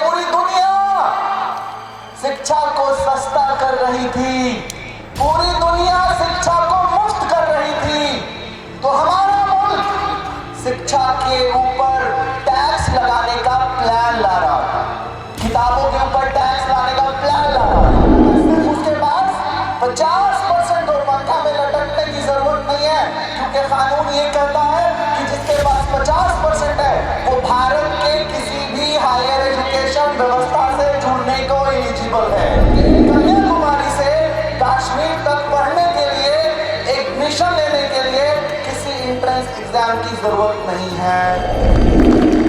पूरी दुनिया शिक्षा को सस्ता कर रही थी, पूरी दुनिया शिक्षा को मुफ्त कर रही थी, तो हमारा मुल्क शिक्षा के ऊपर टैक्स लगाने का प्लान ला रहा था, किताबों के ऊपर टैक्स लाने का प्लान ला रहा था। सिर्फ उसके पास 50% और पंखा में लटकने की जरूरत नहीं है, क्योंकि कानून ये कहता है कि जिसके पास 50% है वो भारत के किसी भी हायर एजुकेशन व्यवस्था से जुड़ने को एलिजिबल है। कन्याकुमारी से कश्मीर तक पढ़ने के लिए, एडमिशन लेने के लिए किसी एंट्रेंस एग्जाम की जरूरत नहीं है।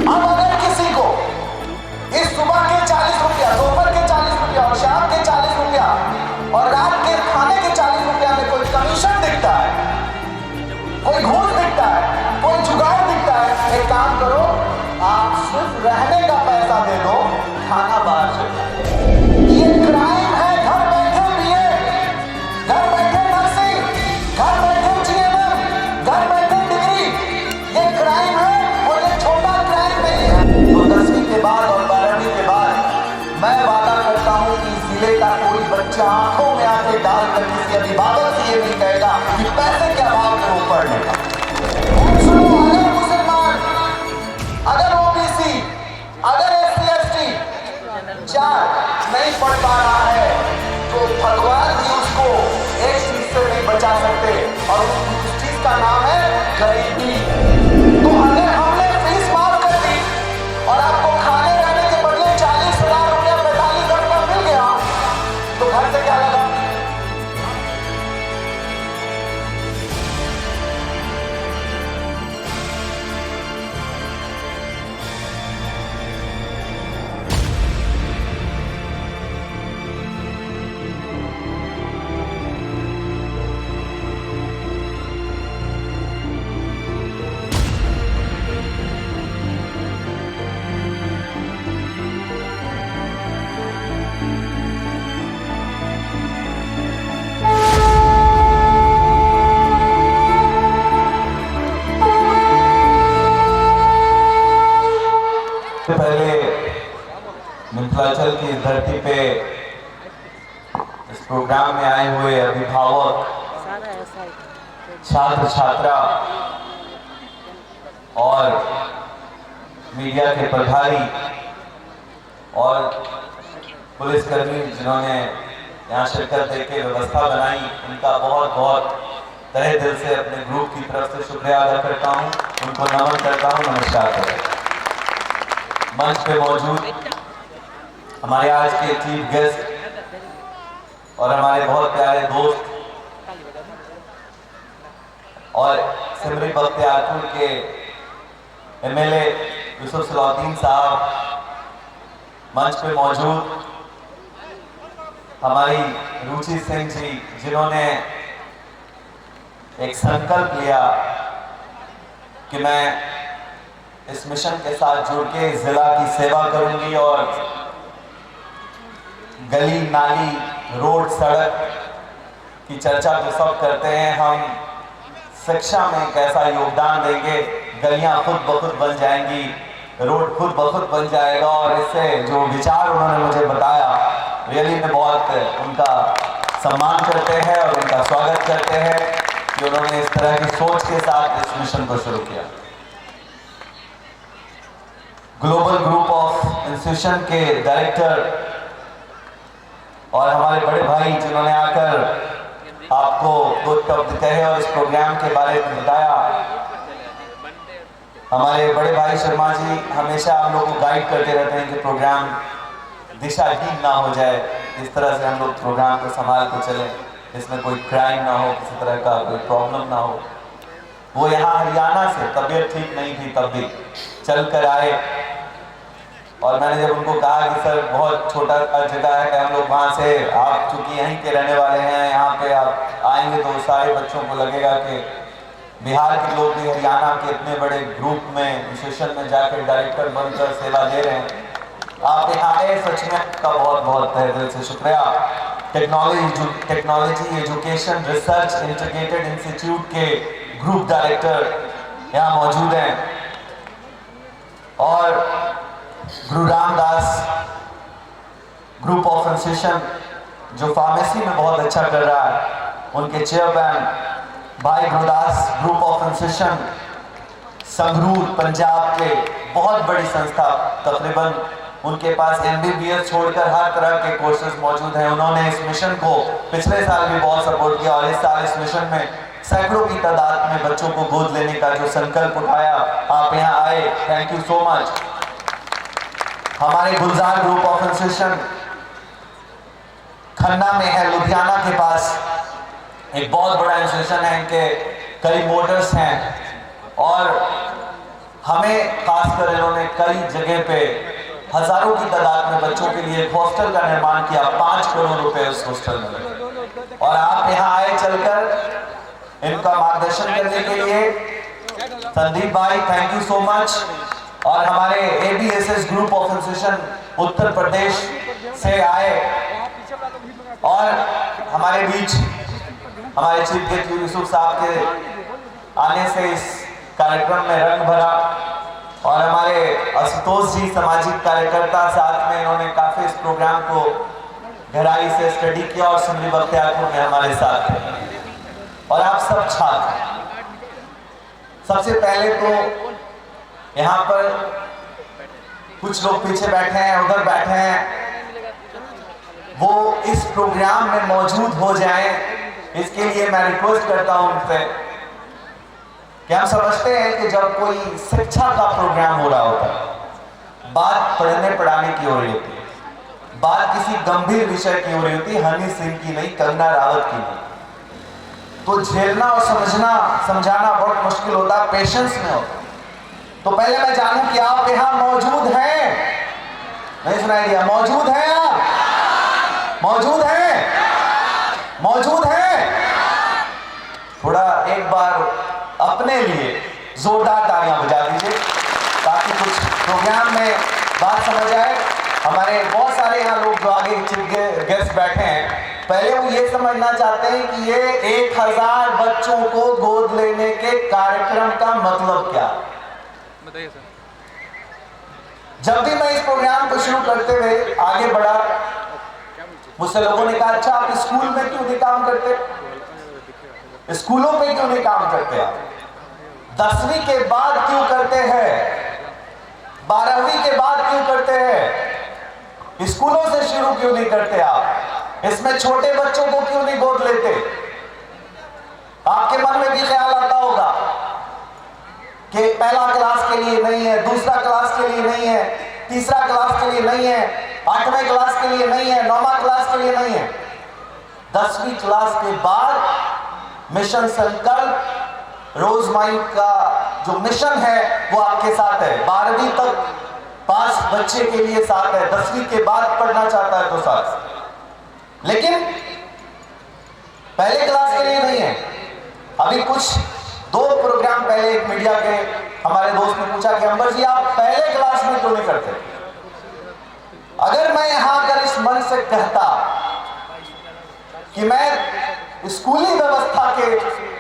अब अगर किसी को इस सुबह के 40 रुपया, दोपहर के 40 रुपया और शाम के 40 रुपया और रात के खाने के 40 रुपया में कोई कमीशन दिखता है, कोई घूस दिखता है, कोई जुगाड़ दिखता है, एक काम करो, आप सिर्फ रहने का पैसा दे दो, खाना बाहर से। ये क्राइम है। घर बैठे बीए, घर बैठे नर्सिंग, घर बैठे जीएनएम, घर बैठे डिग्री, ये क्राइम है और ये छोटा क्राइम नहीं है। तो 10वीं के बाद और 12वीं के बाद मैं वादा करता हूँ कि जिले का कोई बच्चा आंखों में आंखें डालकर किसी अभिभावक से ये नहीं कहेगा कि पैसे के अभाव में वो पढ़ लेगा। अगर मुसलमान, अगर ओबीसी, अगर SC/ST 4 नहीं पढ़ पा रहा है तो भगवान भी उसको एक चीज से नहीं बचा सकते, और उस चीज का नाम है गरीबी। तो अगर हमने फीस माफ कर दी और आपको खाने रहने के बदले 40,000 रुपया 45,000 रुपया मिल गया, तो घर से क्या लगा? पहले मिथिलांचल की धरती पे इस प्रोग्राम में आए हुए अभिभावक, छात्र छात्रा और मीडिया के प्रभारी और पुलिसकर्मी जिन्होंने यहाँ शिरकत देके व्यवस्था बनाई, उनका बहुत बहुत तहे दिल से अपने ग्रुप की तरफ से शुक्रिया अदा करता हूँ, उनको नमन करता हूँ, नमस्कार करता हूँ। मंच पे मौजूद हमारे आज के चीफ गेस्ट और हमारे बहुत प्यारे दोस्त और सिमरी बख्तियारपुर के MLA यूसुफ सलाउद्दीन साहब, मंच पे मौजूद हमारी रुचि सिंह जी, जिन्होंने एक संकल्प लिया कि मैं इस मिशन के साथ जुड़ के जिला की सेवा करूंगी और गली नाली रोड सड़क की चर्चा तो सब करते हैं, हम शिक्षा में कैसा योगदान देंगे, गलियां खुद ब खुद बन जाएंगी, रोड खुद ब खुद बन जाएगा। और इससे जो विचार उन्होंने मुझे बताया, रियली में बहुत उनका सम्मान करते हैं और उनका स्वागत करते हैं कि उन्होंने इस तरह की सोच के साथ इस मिशन को शुरू किया। ग्लोबल ग्रुप ऑफ इंस्टीट्यूशन के डायरेक्टर और हमारे बड़े भाई जिन्होंने आकर आपको दो शब्द कहे और इस प्रोग्राम के बारे में बताया, हमारे बड़े भाई शर्मा जी हमेशा हम लोग को गाइड करते रहते हैं कि प्रोग्राम दिशाहीन ना हो जाए, इस तरह से हम लोग प्रोग्राम को संभाल के चलें, इसमें कोई क्राइम ना हो, किसी तरह का कोई प्रॉब्लम ना हो। वो यहाँ हरियाणा से, तबीयत ठीक नहीं थी तब भी चल कर आए, और मैंने जब उनको कहा कि सर बहुत छोटा जगह है, हम लोग वहाँ से, आप चूँकि यहीं के रहने वाले हैं, यहाँ पे आप आएंगे तो सारे बच्चों को लगेगा कि बिहार के लोग भी हरियाणा के इतने बड़े ग्रुप में इंस्टीट्यूशन में जाकर डायरेक्टर बनकर सेवा दे रहे हैं। आप यहाँ आए, सच में आपका बहुत बहुत तहे दिल से शुक्रिया। Technology education research integrated institute के ग्रुप डायरेक्टर यहाँ मौजूद हैं, और गुरु रामदास ग्रुप ऑफ इंस्टीट्यूशन जो फार्मेसी में बहुत अच्छा कर रहा है, उनके चेयरमैन भाई Gurdas group of institution Sangrur Punjab के बहुत बड़ी संस्था, तकरीबन उनके पास MBBS छोड़कर हर तरह के कोर्सेज मौजूद हैं। उन्होंने इस मिशन को पिछले साल भी बहुत सपोर्ट किया और इस साल इस मिशन में सैकड़ों की तादाद में बच्चों को गोद लेने का जो संकल्प उठाया, आप यहाँ आए, थैंक यू सो मच। हमारे गुलजार ग्रुप ऑफ इंस्टीट्यूशन खन्ना में है, लुधियाना के पास एक बहुत बड़ा इंस्टीट्यूशन है, इनके कई मोटर्स हैं और हमें खासकर इन्होंने कई जगह पे हजारों की तादाद में बच्चों के लिए एक हॉस्टल का निर्माण किया, 5 करोड़ रुपए उस हॉस्टल में। और आप यहाँ आए चलकर इनका मार्गदर्शन करने के लिए। संदीप भाई थैंक यू सो मच। और हमारे ABSS group of institution Uttar Pradesh से आए और हमारे बीच हमारे चीफ गेस्ट यूसुफ साहब के आने से इस कार्यक्रम में रंग भरा। और हमारे आशुतोष जी सामाजिक कार्यकर्ता साथ में, इन्होंने काफी इस प्रोग्राम को गहराई से स्टडी किया और सुमरी बख्तियारपुर में हमारे साथ थे। और आप सब छात्र, सबसे पहले तो यहाँ पर कुछ लोग पीछे बैठे हैं, उधर बैठे हैं, वो इस प्रोग्राम में मौजूद हो जाएं, इसके लिए मैं रिक्वेस्ट करता हूं उनसे कि हम समझते हैं कि जब कोई शिक्षा का प्रोग्राम हो रहा होता है, बात पढ़ने पढ़ाने की हो रही होती है, बात किसी गंभीर विषय की हो रही होती है, हनी सिंह की नहीं, कंगना रावत की नहीं, तो झेलना और समझाना बहुत मुश्किल होता है, पेशेंस में होता है। तो पहले मैं जानूं कि आप यहां मौजूद हैं, नहीं सुनाई दिया, मौजूद हैं आप, मौजूद हैं, मौजूद हैं। थोड़ा एक बार अपने लिए जोरदार तालियां बजा दीजिए ताकि कुछ प्रोग्राम में बात समझ आए। हमारे बहुत सारे यहाँ लोग जो आगे चीफ गेस्ट बैठे हैं, पहले वो ये समझना चाहते हैं कि ये 1000 बच्चों को गोद लेने के कार्यक्रम का मतलब क्या। बताइए सर। जब भी मैं इस प्रोग्राम को शुरू करते हुए आगे बढ़ा, मुझसे लोगों ने कहा अच्छा आप स्कूल में क्यों नहीं काम करते, स्कूलों पे क्यों नहीं काम करते, आप 10वीं के बाद क्यों करते हैं, 12वीं के बाद क्यों करते हैं, स्कूलों से शुरू क्यों नहीं करते आप, इसमें छोटे बच्चों को क्यों नहीं गोद लेते। आपके मन में भी ख्याल आता होगा कि पहला क्लास के लिए नहीं है, दूसरा क्लास के लिए नहीं है, तीसरा क्लास के लिए नहीं है, 8वें क्लास के लिए नहीं है, 9वां क्लास के लिए नहीं है। 10वीं क्लास के बाद मिशन संकल्प रोजमाइन का जो मिशन है वो आपके साथ है। 12वीं तक पास बच्चे के लिए साथ है, 10वीं के बाद पढ़ना चाहता है तो साथ, लेकिन पहले क्लास के लिए नहीं है। अभी कुछ 2 प्रोग्राम पहले एक मीडिया के हमारे दोस्त ने पूछा कि अंबर जी आप पहले क्लास में क्यों नहीं करते। अगर मैं यहां आकर इस मन से कहता कि मैं स्कूली व्यवस्था के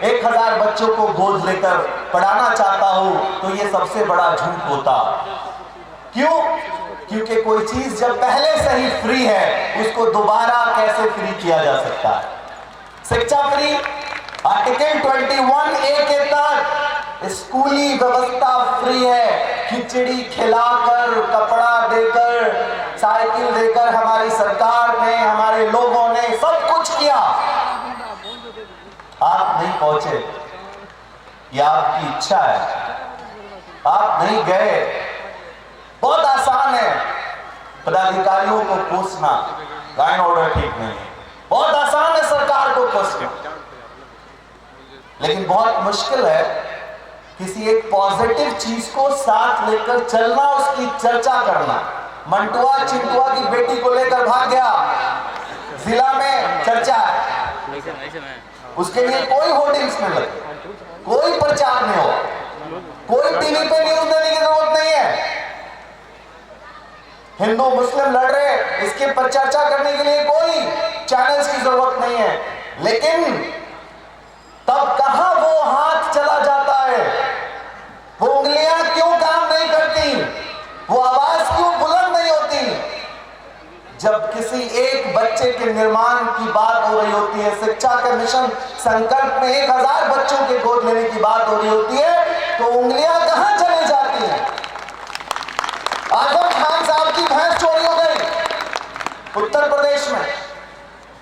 1000 बच्चों को गोद लेकर पढ़ाना चाहता हूं, तो ये सबसे बड़ा झूठ होता। क्यों? क्योंकि कोई चीज जब पहले से ही फ्री है, उसको दोबारा कैसे फ्री किया जा सकता है। शिक्षा फ्री, आर्टिकल 21A के तहत स्कूली व्यवस्था फ्री है। खिचड़ी खिलाकर, कपड़ा देकर, साइकिल देकर हमारी सरकार ने, हमारे लोगों ने सब कुछ किया, आप नहीं पहुंचे, यह आपकी इच्छा है, आप नहीं गए। बहुत आसान है पदाधिकारियों को कोसना, लाइन ऑर्डर ठीक नहीं है, बहुत आसान है सरकार को कोसना, लेकिन बहुत मुश्किल है किसी एक पॉजिटिव चीज को साथ लेकर चलना, उसकी चर्चा करना। मंटुआ चिंटुआ की बेटी को लेकर भाग गया, जिला में चर्चा है, उसके लिए कोई होर्डिंग्स नहीं लगे, कोई प्रचार नहीं हो, कोई टीवी पे न्यूज देने की जरूरत नहीं है। हिंदू मुस्लिम लड़ रहे, इसके पर चर्चा करने के लिए कोई चैनल्स की जरूरत नहीं है। लेकिन तब कहां वो हाथ चला जाता है, वो उंगलियां क्यों काम नहीं करती, वो आवाज क्यों बुलंद नहीं होती, जब किसी एक बच्चे के निर्माण की बात हो रही होती है, शिक्षा के मिशन संकल्प में 1000 बच्चों के गोद लेने की बात हो रही होती है, तो उंगलियां कहां चली जाती हैं? आजम खान साहब की भैंस चोरी हो गई उत्तर प्रदेश में,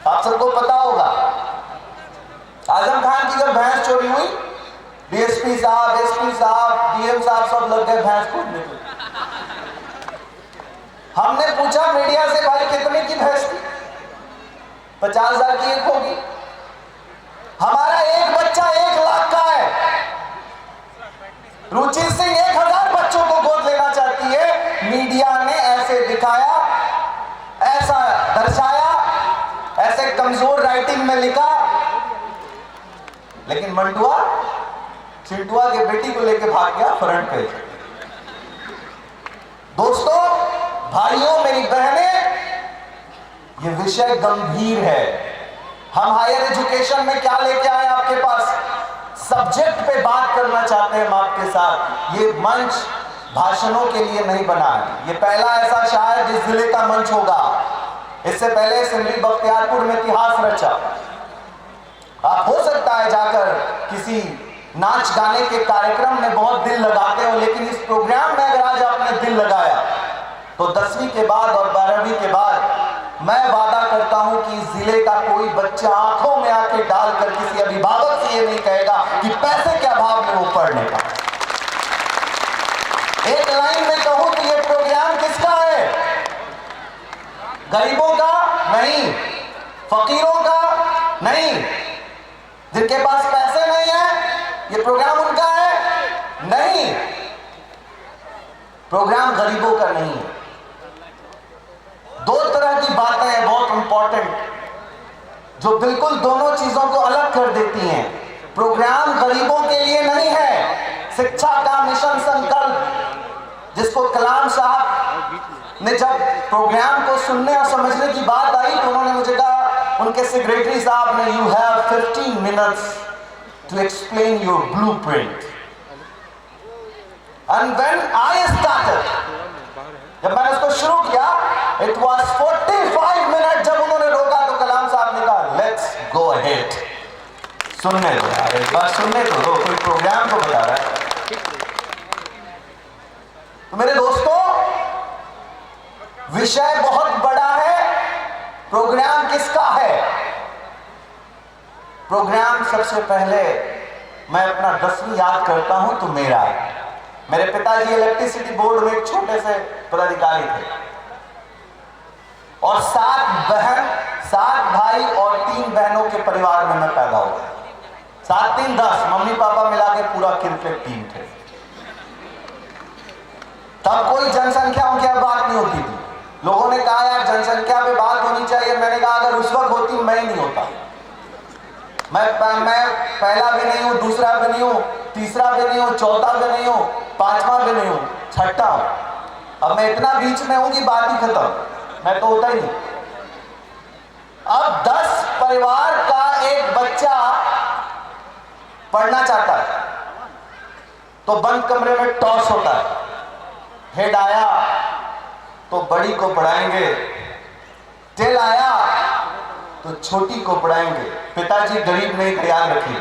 आप सबको पता होगा। आजम खान की जब भैंस चोरी हुई, डीएसपी साहब, एसपी साहब, डीएम साहब सब लग गए भैंस खोजने को। हमने पूछा मीडिया से, भाई कितने की भैंस थी? 50,000 की एक होगी। हमारा एक बच्चा 1 लाख का है। रुचि सिंह 1000 बच्चों को गोद लेना चाहती है। मीडिया ने ऐसे दिखाया, ऐसा दर्शाया, ऐसे कमजोर राइटिंग में लिखा, लेकिन मंटुआ चिंटुआ के बेटी को लेके भाग गया फ्रंट पेज। दोस्तों, भाइयों, मेरी बहनें, ये विषय गंभीर है। हम हायर एजुकेशन में क्या लेके आए आपके पास? सब्जेक्ट पे बात करना चाहते हैं हम आपके साथ। ये मंच भाषणों के लिए नहीं बना है। ये पहला ऐसा शायद इस जिले का मंच होगा। इससे पहले सिमरी बख्तियारपुर में इतिहास रचा। आप हो सकता है जाकर किसी नाच गाने के कार्यक्रम में बहुत दिल लगाते हो, लेकिन इस प्रोग्राम में अगर आज आपने दिल लगाया तो 10वीं के बाद और 12वीं के बाद मैं वादा करता हूं कि इस जिले का कोई बच्चा आंखों में आंखें डालकर किसी अभिभावक से ये नहीं कहेगा कि पैसे के अभाव में वो पढ़ने का। एक लाइन में कहूं तो ये प्रोग्राम किसका है? गरीबों का नहीं, फकीरों का नहीं, जिनके पास पैसे नहीं है ये प्रोग्राम उनका है नहीं। प्रोग्राम गरीबों का नहीं है। 2 तरह की बातें हैं बहुत इंपॉर्टेंट, जो बिल्कुल दोनों चीजों को अलग कर देती हैं। प्रोग्राम गरीबों के लिए नहीं है। शिक्षा का मिशन संकल्प, जिसको कलाम साहब ने जब प्रोग्राम को सुनने और समझने की बात आई तो उन्होंने मुझे कहा, उनके सेक्रेटरी साहब ने, you have 15 minutes to explain your blueprint. And when I started, जब मैंने उसको शुरू किया, it was 45 minutes। जब उन्होंने रोका तो कलाम साहब ने कहा, let's go ahead। सुनने दो यार, एक बार सुनने तो दो, कोई प्रोग्राम को बता रहा है। तो मेरे दोस्तों, विषय बहुत बड़ा है। प्रोग्राम किसका है? प्रोग्राम सबसे पहले मैं अपना 10वीं याद करता हूं तो मेरा है। मेरे पिताजी इलेक्ट्रिसिटी बोर्ड में एक छोटे से पदाधिकारी थे और 7 भाई और 3 बहनों के परिवार में मैं पैदा हुआ। 7 3 10 मम्मी पापा मिला के पूरा क्रिकेट टीम थे। तब कोई जनसंख्या उनकी बात नहीं होती थी। लोगों ने कहा यार जनसंख्या पे बात होनी चाहिए। मैंने कहा अगर उस वक्त होती मैं ही नहीं होता। मैं पहला भी नहीं हूं, दूसरा भी नहीं हूं, तीसरा भी नहीं हूं, चौथा भी नहीं हूं, 5वां भी नहीं हूं, 6ठा हूं। अब मैं इतना बीच में हूं कि बात ही खत्म, मैं तो होता ही नहीं। अब 10 परिवार का एक बच्चा पढ़ना चाहता है तो बंद कमरे में टॉस होता है। हेड आया तो बड़ी को पढ़ाएंगे, टेल आया तो छोटी को पढ़ाएंगे। पिताजी गरीब नहीं थे, याद रखिए,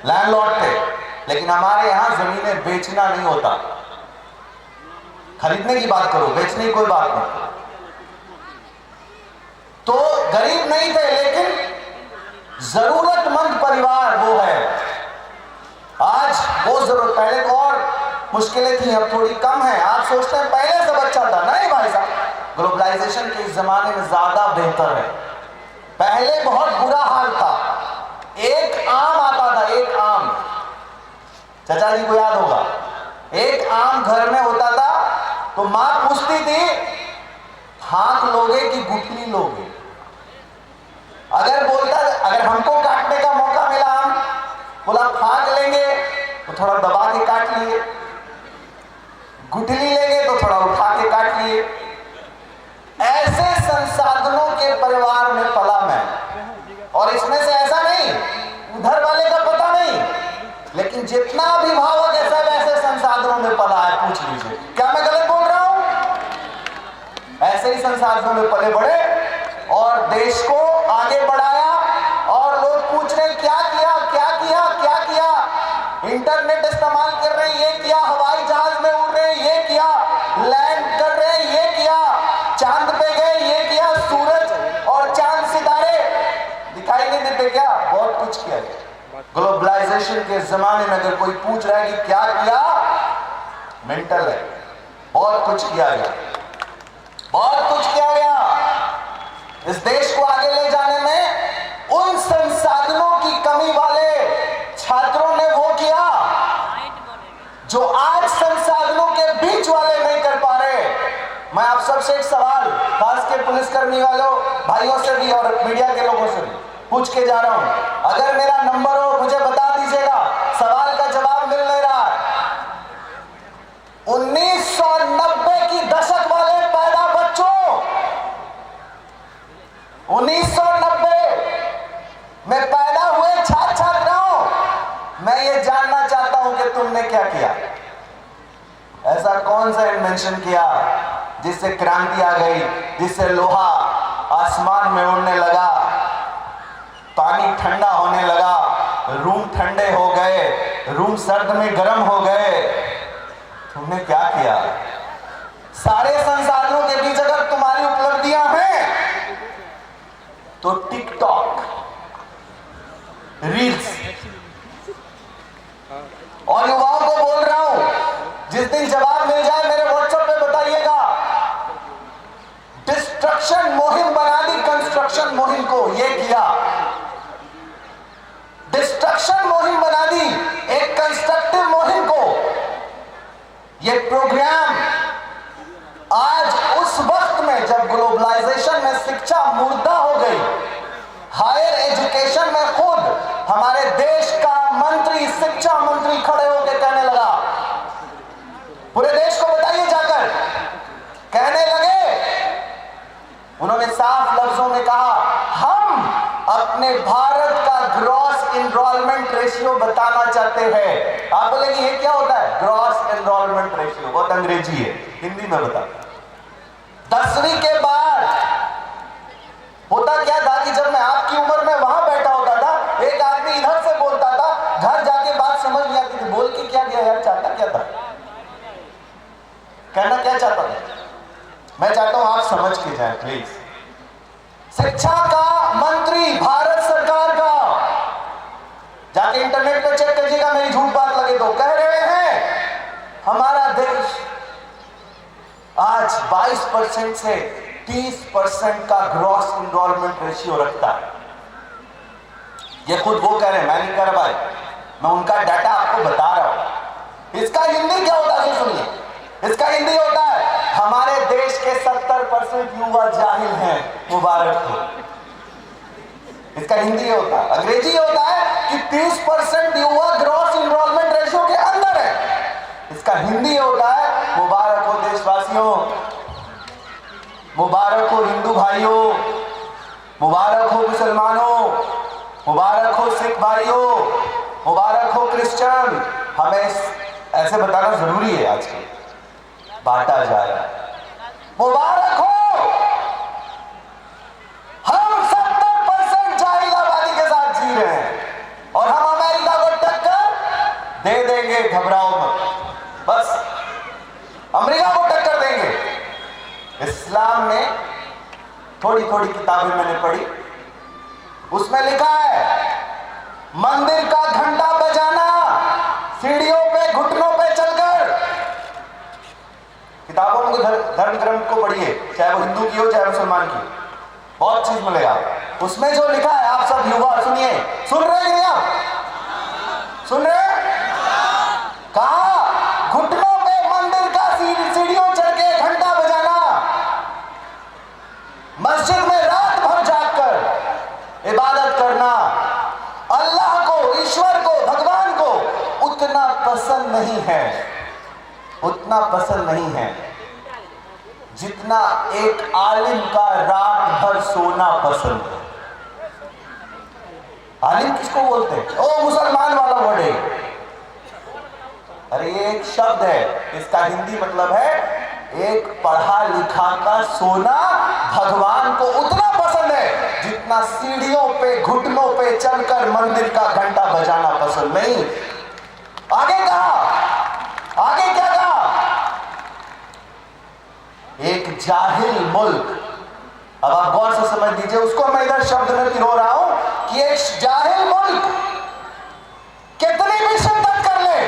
लैंडलॉर्ड थे। लेकिन हमारे यहां जमीनें बेचना नहीं होता, खरीदने की बात करो, बेचने की कोई बात नहीं। तो गरीब नहीं थे, लेकिन जरूरतमंद परिवार वो है। आज वो जरूरत, पहले तो और मुश्किलें थी, अब थोड़ी कम है। आप सोचते हैं पहले सब अच्छा था, नहीं भाई साहब, ग्लोबलाइजेशन के इस जमाने में ज्यादा बेहतर है। पहले बहुत बुरा हाल था। एक आम आता था, एक आम, चाचा जी को याद होगा, एक आम घर में होता था तो मां पूछती थी हाथ लोगे कि गुठली लोगे। अगर हमको काटने का मौका मिला, आम बोला फांक लेंगे तो थोड़ा दबा के काट लिए, गुठली लेंगे तो थोड़ा उठा के काट लिए। ऐसे संसाधनों के परिवार में पला मैं, और इसमें से ऐसा नहीं, उधर वाले का पता नहीं, लेकिन जितना अभिभावक है सब ऐसे संसाधनों में पला है। पूछ लीजिए, क्या मैं गलत बोल रहा हूं? ऐसे ही संसाधनों में पले बढ़े और देश को आगे बढ़ाया। और लोग पूछ रहे क्या किया, क्या किया, क्या किया। इंटरनेट इस्तेमाल कर रहे हैं, ये किया। हवाई जहाज में उड़ रहे हैं, ये किया। लैंड कर रहे हैं, ये किया। चांद पे गए, ये किया। सूरज और चांद सितारे दिखाई नहीं देते क्या? बहुत कुछ किया गया। ग्लोबलाइजेशन के जमाने में अगर कोई पूछ रहा है कि क्या किया, मेंटल है। बहुत कुछ किया गया, बहुत कुछ किया गया। इस देश को आगे ले जाने में उन संसाधनों की कमी वाले छात्रों ने वो किया जो आज संसाधनों के बीच वाले नहीं कर पा रहे। मैं आप सबसे एक सवाल, खास के पुलिसकर्मी वालों भाइयों से भी और मीडिया के लोगों से भी पूछ के जा रहा हूं। अगर मेरा नंबर हो मुझे बता दीजिएगा, सवाल का जवाब मिल नहीं रहा है। 1990 की दशक वाले पैदा बच्चों, 1990 में पैदा हुए छात्र छात्राओं, मैं ये जानना चाहता हूं कि तुमने क्या किया। ऐसा कौन सा इन्वेंशन किया जिससे क्रांति आ गई, जिससे लोहा आसमान में उड़ने लगा, पानी ठंडा होने लगा, रूम ठंडे हो गए, रूम सर्द में गर्म हो गए। तुमने क्या किया? सारे संसाधनों के बीच अगर तुम्हारी उपलब्धियां हैं तो टिकटॉक, रील्स। और युवाओं को बोल रहा हूं, जिस दिन जवाब मिल जाए मेरे व्हाट्सएप पे बताइएगा। डिस्ट्रक्शन मुहिम बना दी कंस्ट्रक्शन मुहिम को, ये किया। डिस्ट्रक्शन मुहिम बना दी एक कंस्ट्रक्टिव मुहिम को। ये प्रोग्राम आज उस वक्त में जब ग्लोबलाइजेशन में शिक्षा मुर्दा हो गई, हायर एजुकेशन में खुद हमारे देश का मंत्री, शिक्षा मंत्री खड़े होकर कहने लगा, पूरे देश को बताइए जाकर, कहने लगे, उन्होंने साफ लफ्जों में कहा, हम अपने भारत का ग्रॉस एनरोलमेंट रेशियो बताना चाहते हैं। आप बोलेंगे ये क्या होता है? ग्रॉस एनरोलमेंट रेशियो बहुत अंग्रेजी है, हिंदी में बता। 10वीं के बाद होता क्या था कि जब मैं आपकी उम्र में वहां बैठा होता था, एक आदमी इधर से बोलता था, घर जाके बात समझ नहीं आती थी, बोल के क्या गया यार, चाहता क्या था, कहना क्या चाहता था। मैं चाहता हूं आप समझ के जाए प्लीज। शिक्षा का मंत्री भारत सरकार का, जाके इंटरनेट पे चेक करिएगा, मेरी झूठ बात लगे तो, कह रहे हैं हमारा देश आज 22% से 30% का ग्रॉस एनरोलमेंट रेशियो रखता है। ये खुद वो कह रहे हैं, मैं नहीं कह रहा भाई, मैं उनका डाटा आपको बता रहा हूं। इसका हिंदी क्या होता है सुनिए, इसका हिंदी होता है, हमारे देश के 70% युवा जाहिल हैं, मुबारक हो। इसका हिंदी होता है, अंग्रेजी होता है कि 30% युवा ग्रॉस एनरोलमेंट रेशियो के अंदर है। इसका हिंदी होता है, मुबारक हो देशवासियों, मुबारक हो हिंदू भाइयों, मुबारक हो मुसलमानों, मुबारक हो सिख भाइयों, मुबारक हो क्रिश्चियन। हमें ऐसे बताना जरूरी है, आज के बांटा जा रहा है। मुबारक हो, हम 70% जाहिल आबादी के साथ जी रहे हैं और हम अमेरिका को टक्कर दे देंगे, घबराओ मत, बस अमेरिका को टक्कर देंगे। इस्लाम में थोड़ी थोड़ी किताबें मैंने पढ़ी, उसमें लिखा है मंदिर का घंटा बजाना, सीढ़ियों पे घुटनों पे चलकर। किताबों में धर्म ग्रंथ को पढ़िए, चाहे वो हिंदू की हो चाहे मुसलमान की, बहुत चीज मिलेगा उसमें। जो लिखा है, आप सब युवा सुनिए, सुन रहे हैं आप, सुन रहे हैं? कहा घुटनों पे मंदिर का सीढ़ियों चढ़ के घंटा बजाना, मस्जिद में रात भर जाकर इबादत करना, अल्लाह को, ईश्वर को, भगवान को उतना पसंद नहीं है, उतना पसंद नहीं है जितना एक आलिम का रात भर सोना पसंद है। आलिम किसको बोलते हैं? ओ मुसलमान वाला वर्ड है। अरे ये एक शब्द है, इसका हिंदी मतलब है एक पढ़ा लिखा का सोना भगवान को उतना पसंद है जितना सीढ़ियों पे घुटनों पे चलकर मंदिर का घंटा बजाना पसंद नहीं। आगे कहा, आगे क्या कहा? एक जाहिल मुल्क, अब आप गौर से समझ लीजिए, उसको मैं इधर शब्द में पिरो रहा हूं कि एक जाहिल मुल्क कितनी भी शिद्दत कर ले,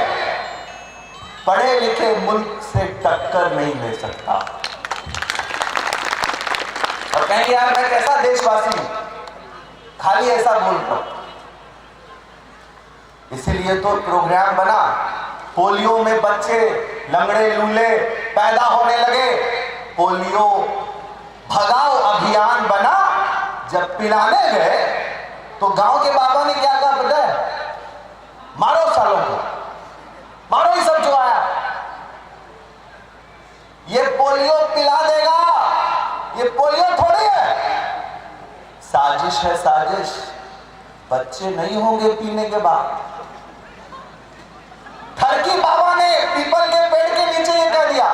पढ़े लिखे मुल्क से टक्कर नहीं ले सकता। और कहेंगे यार मैं कैसा देशवासी हूं, खाली ऐसा बोल रहा हूं। इसीलिए तो प्रोग्राम बना, पोलियो में बच्चे लंगड़े लूले पैदा होने लगे, पोलियो भगाओ अभियान बना। जब पिलाने गए तो गांव के बाबा ने क्या कहा पता है? मारो सालों को, मारो ही सब जो आया, ये पोलियो पिला देगा, ये पोलियो थोड़ी है, साजिश है साजिश, बच्चे नहीं होंगे पीने के बाद। ठरकी बाबा ने पीपल के पेड़ के नीचे ये कह दिया,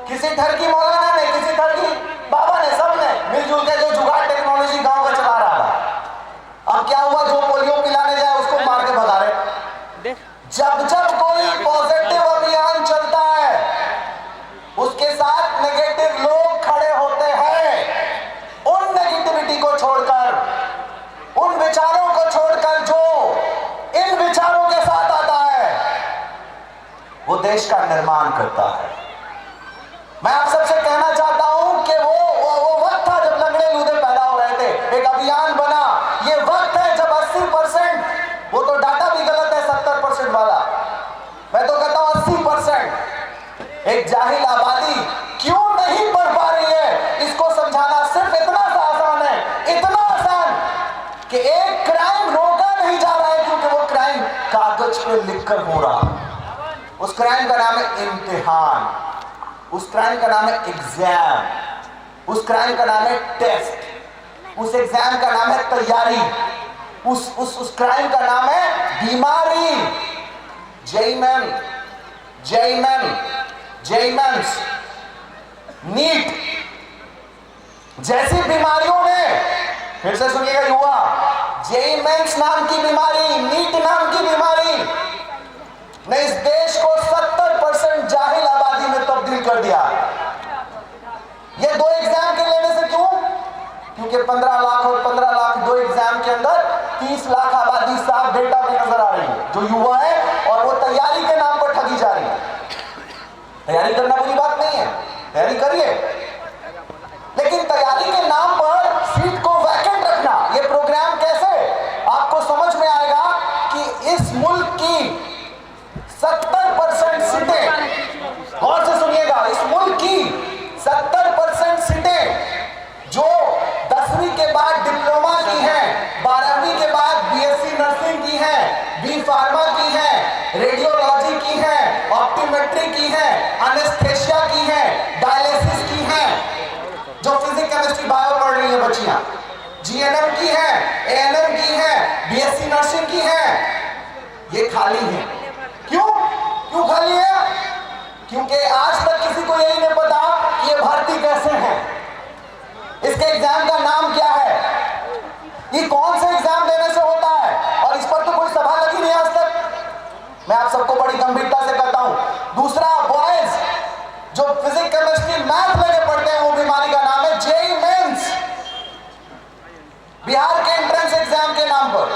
किसी ठरकी मौलाना ने, किसी ठरकी बाबा ने, सबने मिलजुल के जो जुगाड़ टेक्नोलॉजी गांव का चला रहा था। अब क्या हुआ, जो पोलियो पिलाने जाए उसको मार के भगा रहे। जब जब कोई पॉजिटिव अभियान चलता है उसके साथ नेगेटिव लोग खड़े होते हैं। उन नेगेटिविटी को छोड़कर, उन विचारों को छोड़कर जो इन विचारों के साथ आता है वो देश का निर्माण करता है। मैं आप सबसे कहना चाहता हूं कि वो वक्त था जब लंगड़े लूदे पैदा हो रहे थे, एक अभियान बना। ये वक्त है जब 80%, वो तो डाटा भी गलत है 70% वाला, मैं तो कहता हूं 80%। एक जाहिल आबादी क्यों नहीं पढ़ पा रही है, इसको समझाना सिर्फ इतना सा आसान है, इतना आसान कि एक क्राइम रोका नहीं जा रहा है क्योंकि वो क्राइम कागज पे लिखकर हो रहा। उस क्राइम का नाम है इम्तिहान, उस क्राइम का नाम है एग्जाम, उस क्राइम का नाम है टेस्ट, उस एग्जाम का नाम है तैयारी, उस क्राइम का नाम है बीमारी। जेईमेंस, नीट जैसी बीमारियों ने, फिर से सुनिएगा युवा, जेईमेंस नाम की बीमारी, नीट नाम की बीमारी ने इस देश को 70% जाहिल आबादी में तब्दील कर दिया। ये दो एग्जाम के लेने से क्यों? क्योंकि 15 लाख और 15 लाख, दो एग्जाम के अंदर 30 लाख आबादी साफ डेटा में नजर आ रही है, जो युवा है, और वो तैयारी के नाम पर ठगी जा रही है। तैयारी करना बुरी बात नहीं है, तैयारी करिए, लेकिन तैयारी के नाम पर सीट को वैकेंट रखना, ये प्रोग्राम कैसे? आपको समझ में आएगा कि इस मुल्क की 70% सीटें, गौर से सुनिएगा, इस मुल्क की 70% सीटें जो 10वीं के बाद डिप्लोमा की हैं, 12वीं के बाद बीएससी नर्सिंग की हैं, बी फार्मा की हैं, रेडियोलॉजी की हैं, ऑप्टोमेट्री की हैं, एनेस्थेसिया की हैं, डायलिसिस की हैं, जो फिजिक्स केमिस्ट्री बायो पढ़ रही हैं बच्चियां, जीएनएम की हैं, एएनएम की हैं, बीएससी नर्सिंग की हैं, ये खाली हैं। क्यों खाली है? क्योंकि आज तक किसी को यही नहीं पता कि ये भर्ती कैसे है, इसके एग्जाम का नाम क्या है, ये कौन से एग्जाम देने से होता है, और इस पर तो कोई सभा लगी नहीं आज तक। मैं आप सबको बड़ी गंभीरता से कहता हूं। दूसरा, बॉयज जो फिजिक्स केमिस्ट्री मैथ लगे पढ़ते हैं, वो बीमारी का नाम है जेईई मेंस, बिहार के एंट्रेंस एग्जाम के नाम पर।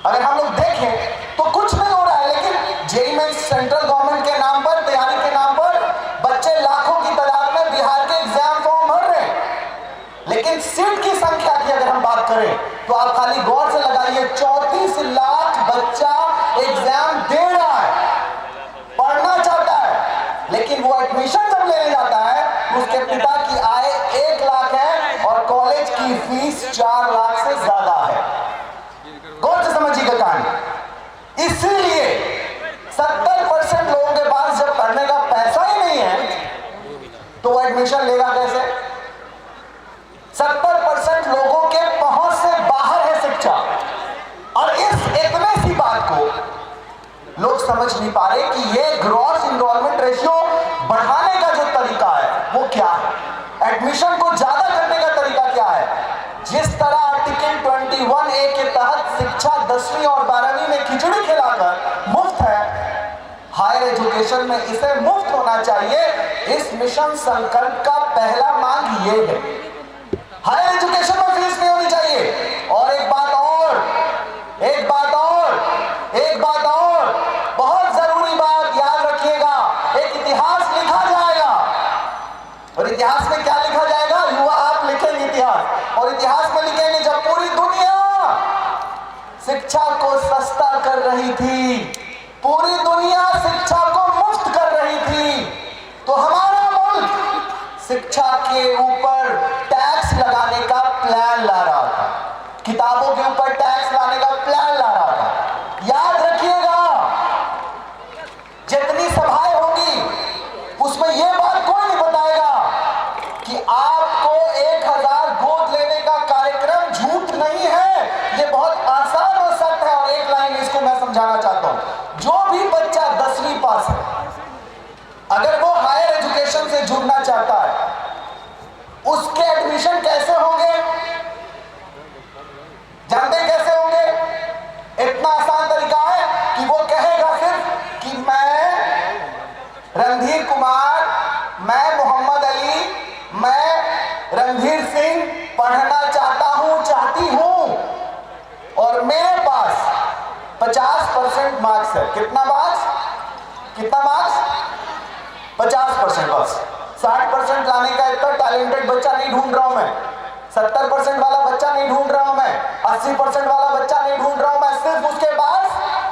अगर हम लोग देखें तो कुछ नहीं हो रहा है, लेकिन जेईई मेंस सेंट्रल गवर्नमेंट के नाम पर, तैयारी के नाम पर बच्चे लाखों की तादाद में बिहार के एग्जाम फॉर्म भर रहे हैं, लेकिन सीट की संख्या की अगर हम बात करें तो आप खाली गौर से लगाइए, 34 लाख बच्चा एग्जाम दे रहा है, पढ़ना चाहता है, लेकिन वो एडमिशन जब लेने जाता है उसके पिता की आय 1 लाख है और कॉलेज की फीस 4 लाख से ज्यादा है। गौर से समझिएगा कहानी। इसीलिए 70% लोगों के पास जब पढ़ने का पैसा ही नहीं है तो वो एडमिशन लेगा कैसे? 70% लोगों के पहुंच से बाहर है शिक्षा, और इस इतने सी बात को लोग समझ नहीं पा रहे कि ये ग्रॉस इनरोलमेंट रेशियो बढ़ाने का जो तरीका है वो क्या है, एडमिशन को ज्यादा करने का तरीका क्या है। जिस तरह आर्टिकल 21A के तहत शिक्षा 10वीं और 12वीं में खिचड़ी खिलाकर मुफ्त है, हायर एजुकेशन में इसे मुफ्त होना चाहिए। इस मिशन संकल्प का पहला मांग ये है, हायर एजुकेशन में फीस नहीं होनी चाहिए। और एक बात और बहुत जरूरी बात याद रखिएगा, एक इतिहास लिखा जाएगा। और इतिहास में क्या लिखा जाएगा, युवा आप लिखेंगे इतिहास, और इतिहास में लिखेंगे जब पूरी दुनिया शिक्षा को सस्ता कर रही थी, पूरी दुनिया शिक्षा को मुफ्त कर रही थी, तो हमारा मुल्क शिक्षा के ऊपर टैक्स लगाने का प्लान ला रहा था, किताबों के ऊपर टैक्स लाने का प्लान ला रहा था। याद रखिएगा, जितनी सभाएं होंगी उसमें यह बात कोई नहीं बताएगा कि आपको 1000 गोद लेने का कार्यक्रम झूठ नहीं है, यह बहुत आसान और सत्य है। और एक लाइन इसको मैं समझाना चाहता हूं, जो भी बच्चा 10वीं पास है, अगर वो हायर एजुकेशन से जुड़ना चाहता है, उसके एडमिशन कैसे होंगे, जानते कैसे होंगे? इतना आसान तरीका है कि वो कहेगा सिर्फ कि मैं रणधीर कुमार, मैं मोहम्मद अली, मैं रणधीर सिंह पढ़ना चाहती हूं और मेरे पास 50% मार्क्स है। कितना मार्क्स? 50% बस। 60% लाने का इतना टैलेंटेड बच्चा नहीं ढूंढ रहा हूं मैं, 70% वाला बच्चा नहीं ढूंढ रहा हूं मैं, 80% वाला बच्चा नहीं ढूंढ रहा हूं मैं, सिर्फ उसके पास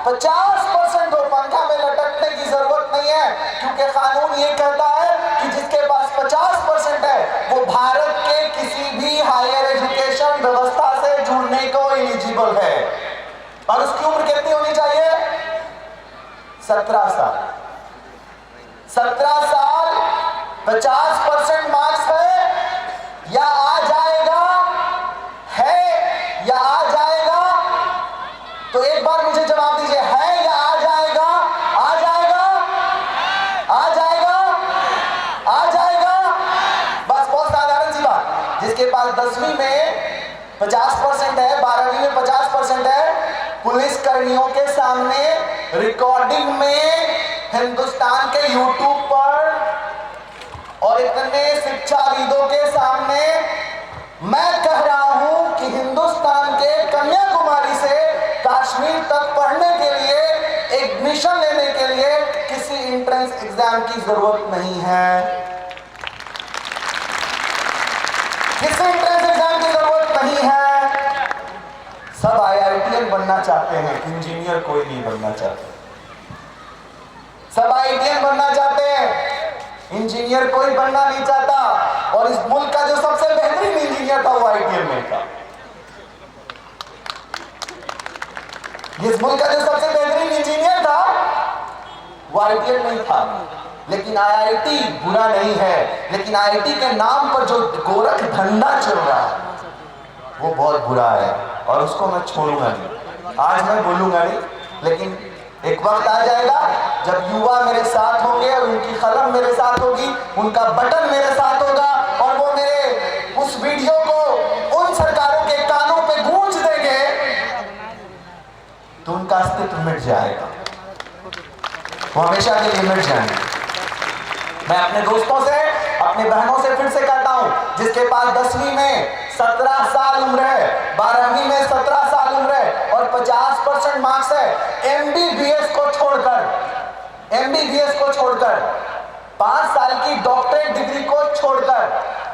50% हो। पंखा में लटकने की जरूरत नहीं है, क्योंकि कानून ये कहता है कि जिसके पास 50% है वो भारत के किसी भी हायर एजुकेशन व्यवस्था से जुड़ने को एलिजिबल है। और उसकी उम्र कितनी होनी चाहिए? 17 साल। 17 साल, 50% मार्क्स है या आ जाएगा, है या आ जाएगा? तो एक बार मुझे जवाब दीजिए, है या आ जाएगा? आ जाएगा? आ जाएगा? आ जाएगा? बस बहुत साधारण सी बात। जिसके पास 10वीं में 50% है, 12वीं में 50% है, पुलिस कर्मियों के सामने रिकॉर्डिंग में हिंदुस्तान के यूट्यूब पर और इतने शिक्षाविदों के सामने मैं कह रहा हूं कि हिंदुस्तान के कन्याकुमारी से कश्मीर तक पढ़ने के लिए, एडमिशन लेने के लिए किसी एंट्रेंस एग्जाम की जरूरत नहीं है। किसी एंट्रेंस एग्जाम की जरूरत नहीं है। सब IITian बनना चाहते हैं, इंजीनियर कोई नहीं बनना चाहता। सब IITian बनना चाहते हैं, इंजीनियर कोई बनना नहीं चाहता। और इस मुल्क का जो सबसे बेहतरीन इंजीनियर था वो IITian में था। इस मुल्क का जो सबसे बेहतरीन इंजीनियर था वो IITian नहीं था। लेकिन IIT बुरा नहीं है, लेकिन IIT के नाम पर जो गोरख धंधा चल रहा है वो बहुत बुरा है, और उसको मैं छोड़ूंगा नहीं। आज मैं बोलूंगा नहीं, लेकिन एक वक्त आ जाएगा जब युवा मेरे साथ होंगे और उनकी कलम मेरे साथ होगी, उनका बटन मेरे साथ होगा, और वो मेरे उस वीडियो को उन सरकारों के कानों पे गूंज देंगे, तो उनका अस्तित्व मिट जाएगा, वो हमेशा के लिए मिट जाएंगे। मैं अपने दोस्तों से, अपने बहनों से फिर से कहता हूं, जिसके पास 10वीं में 17 साल उम्र है, 12वीं में 17 साल उम्र है और 50% मार्क्स है, MBBS को छोड़कर 5 साल की डॉक्टरेट डिग्री को छोड़कर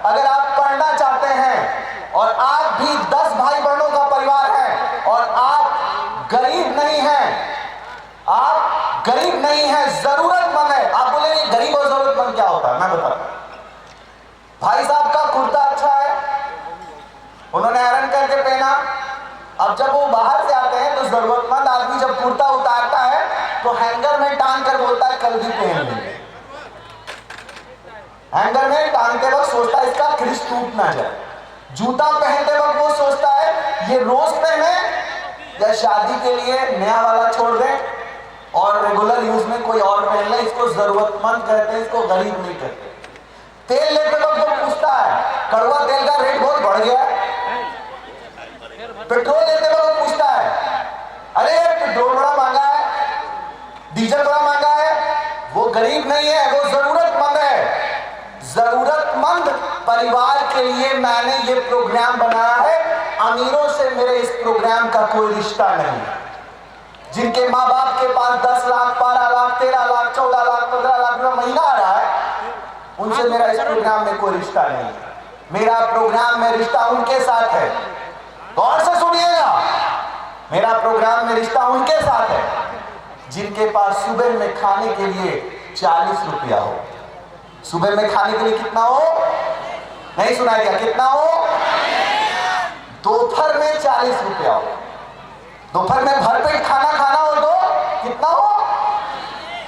अगर आप पढ़ना चाहते हैं और आप भी 10 भाई बहनों का परिवार है और आप गरीब नहीं हैं, जरूरतमंद है। आप बोलेंगे गरीब और जरूरतमंद क्या होता है? मैं बताता हूं। भाई साहब का कुर्ता अच्छा है, उन्होंने आयरन करके पहना, अब जब वो बाहर से आते हैं तो जरूरतमंद आदमी जब कुर्ता उतारता है तो हैंगर में टांग कर बोलता है कल भी पहन लेंगे। हैंगर में टांगते वक्त सोचता है इसका क्रिस टूट ना जाए। जूता पहनते वक्त वो सोचता है ये रोज पहने या शादी के लिए नया वाला छोड़ दें। और रेगुलर यूज में कोई और पहन ले, इसको जरूरतमंद कहते हैं, इसको गरीब नहीं कहते। तेल लेते वक्त तो पूछता है कड़वा तेल का रेट बहुत बढ़ गया है। पेट्रोल लेते वक्त पूछता है अरे पेट्रोल बड़ा महंगा है, डीजल बड़ा महंगा है। वो गरीब नहीं है, वो जरूरतमंद है। जरूरतमंद परिवार के लिए मैंने ये प्रोग्राम बनाया है। अमीरों से मेरे इस प्रोग्राम का कोई रिश्ता नहीं। जिनके माँ बाप के पास 10 लाख, 12 लाख, 13 लाख, 14 लाख, 15 लाख रुपया महीना आ रहा है, उनसे मेरा इस प्रोग्राम में कोई रिश्ता नहीं। मेरा प्रोग्राम में रिश्ता उनके साथ है। गौर से सुनिएगा, मेरा प्रोग्राम में रिश्ता उनके साथ है जिनके पास सुबह में खाने के लिए 40 रुपया हो। सुबह में खाने के लिए कितना हो? नहीं सुनाई दिया, कितना हो? दोपहर में 40 रुपया हो। दोपहर में भरपेट खाना खाना हो तो कितना हो?